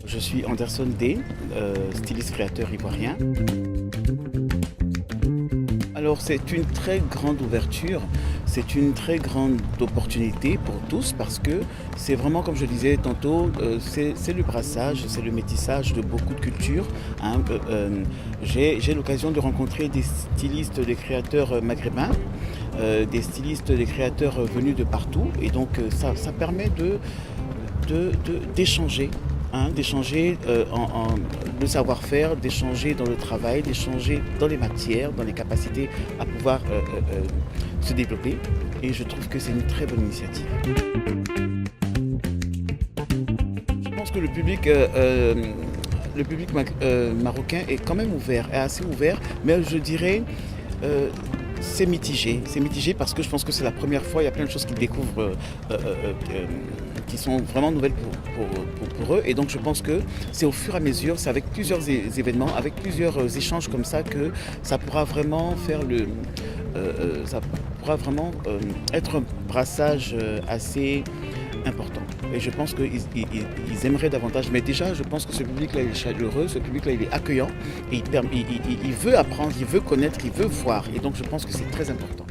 Je suis Anderson D, styliste créateur ivoirien. Alors c'est une très grande ouverture, c'est une très grande opportunité pour tous parce que c'est vraiment, comme je disais tantôt, c'est le brassage, c'est le métissage de beaucoup de cultures, hein. J'ai l'occasion de rencontrer des stylistes, des créateurs maghrébins, des stylistes, des créateurs venus de partout et donc ça permet d'échanger. Hein, d'échanger le savoir-faire, d'échanger dans le travail, d'échanger dans les matières, dans les capacités à pouvoir se développer. Et je trouve que c'est une très bonne initiative. Je pense que le public marocain est quand même ouvert, est assez ouvert, mais je dirais c'est mitigé. C'est mitigé parce que je pense que c'est la première fois, il y a plein de choses qu'ils découvrent qui sont vraiment nouvelles pour eux. Et donc je pense que c'est au fur et à mesure, c'est avec plusieurs événements, avec plusieurs échanges comme ça que ça pourra vraiment faire ça pourra vraiment être un brassage assez important. Et je pense qu'ils aimeraient davantage. Mais déjà, je pense que ce public-là, il est chaleureux, ce public-là, il est accueillant. Et il veut apprendre, il veut connaître, il veut voir. Et donc, je pense que c'est très important.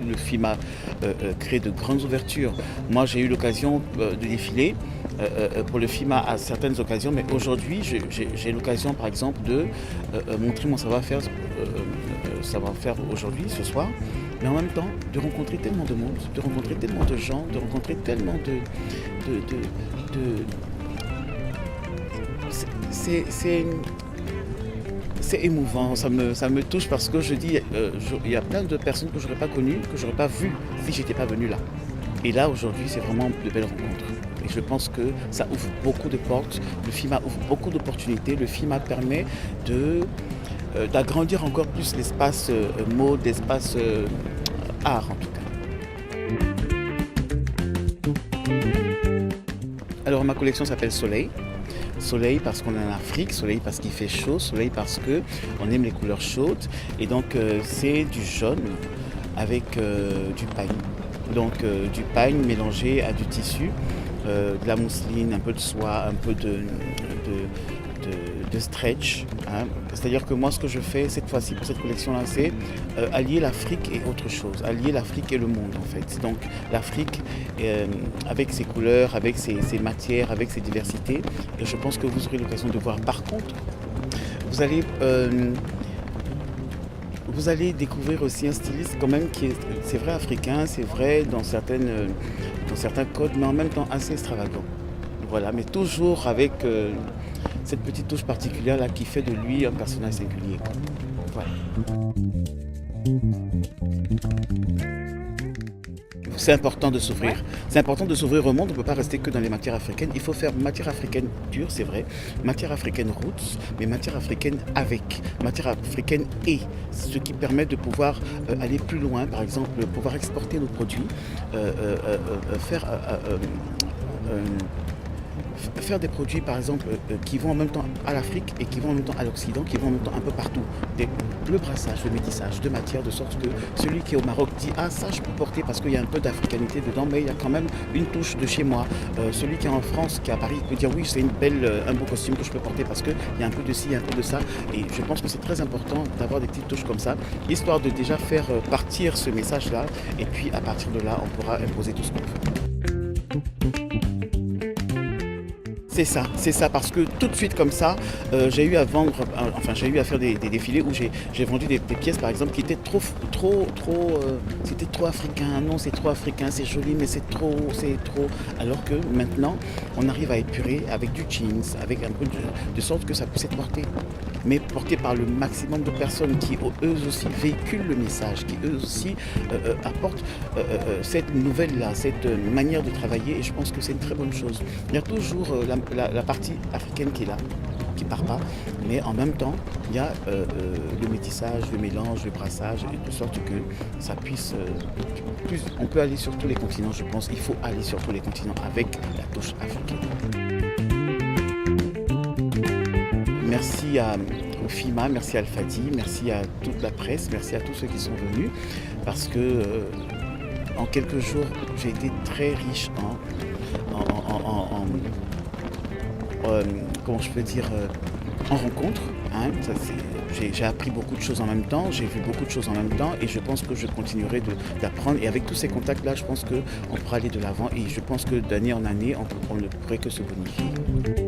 Le FIMA crée de grandes ouvertures. Moi, j'ai eu l'occasion de défiler pour le FIMA à certaines occasions. Mais aujourd'hui, j'ai l'occasion, par exemple, de montrer mon savoir-faire aujourd'hui, ce soir. Mais en même temps, de rencontrer tellement de monde, de rencontrer tellement de gens, de rencontrer tellement c'est émouvant, ça me touche parce que je dis, il y a plein de personnes que je n'aurais pas connues, que je n'aurais pas vues si je n'étais pas venu là. Et là, aujourd'hui, c'est vraiment de belles rencontres. Et je pense que ça ouvre beaucoup de portes, le FIMA ouvre beaucoup d'opportunités, le FIMA permet d'agrandir encore plus l'espace mode, l'espace art en tout cas. Alors ma collection s'appelle Soleil. Soleil parce qu'on est en Afrique, soleil parce qu'il fait chaud, soleil parce qu'on aime les couleurs chaudes. Et donc c'est du jaune avec du pagne. Donc du pagne mélangé à du tissu, de la mousseline, un peu de soie, un peu de stretch, hein. C'est-à-dire que moi ce que je fais cette fois-ci pour cette collection-là, c'est allier l'Afrique et autre chose, allier l'Afrique et le monde en fait. Donc l'Afrique avec ses couleurs, avec ses matières, avec ses diversités, et je pense que vous aurez l'occasion de voir. Par contre, vous allez découvrir aussi un styliste quand même qui est, c'est vrai africain, c'est vrai dans certains codes, mais en même temps assez extravagant. Voilà, mais toujours avec cette petite touche particulière là qui fait de lui un personnage singulier. Voilà. C'est important de s'ouvrir. C'est important de s'ouvrir au monde. On ne peut pas rester que dans les matières africaines. Il faut faire matière africaine pure, c'est vrai. Matière africaine roots, mais matière africaine avec. Matière africaine et. Ce qui permet de pouvoir aller plus loin. Par exemple, pouvoir exporter nos produits. Faire des produits par exemple qui vont en même temps à l'Afrique et qui vont en même temps à l'Occident, qui vont en même temps un peu partout. Le brassage, le métissage de matière de sorte que celui qui est au Maroc dit ah ça je peux porter parce qu'il y a un peu d'africanité dedans mais il y a quand même une touche de chez moi. Celui qui est en France, qui est à Paris peut dire oui c'est un beau costume que je peux porter parce qu'il y a un peu de ci, il y a un peu de ça et je pense que c'est très important d'avoir des petites touches comme ça histoire de déjà faire partir ce message là et puis à partir de là on pourra imposer tout ce qu'on veut. C'est ça, parce que tout de suite comme ça, j'ai eu à faire des défilés où j'ai vendu des pièces par exemple qui étaient c'était trop africain, non c'est trop africain, c'est joli mais c'est trop, alors que maintenant on arrive à épurer avec du jeans, avec un peu de sorte que ça puisse être porté, mais porté par le maximum de personnes qui eux aussi véhiculent le message, qui eux aussi apportent cette nouvelle-là, cette manière de travailler et je pense que c'est une très bonne chose. Il y a toujours la partie africaine qui est là, qui part pas, mais en même temps, il y a le métissage, le mélange, le brassage, de sorte que ça puisse... on peut aller sur tous les continents, je pense. Il faut aller sur tous les continents avec la touche africaine. Merci au FIMA, merci à Alfadi, merci à toute la presse, merci à tous ceux qui sont venus parce que en quelques jours, j'ai été très riche comment je peux dire, en rencontres. Hein. J'ai appris beaucoup de choses en même temps, j'ai vu beaucoup de choses en même temps et je pense que je continuerai d'apprendre. Et avec tous ces contacts-là, je pense qu'on pourra aller de l'avant et je pense que d'année en année, on ne pourrait que se bonifier.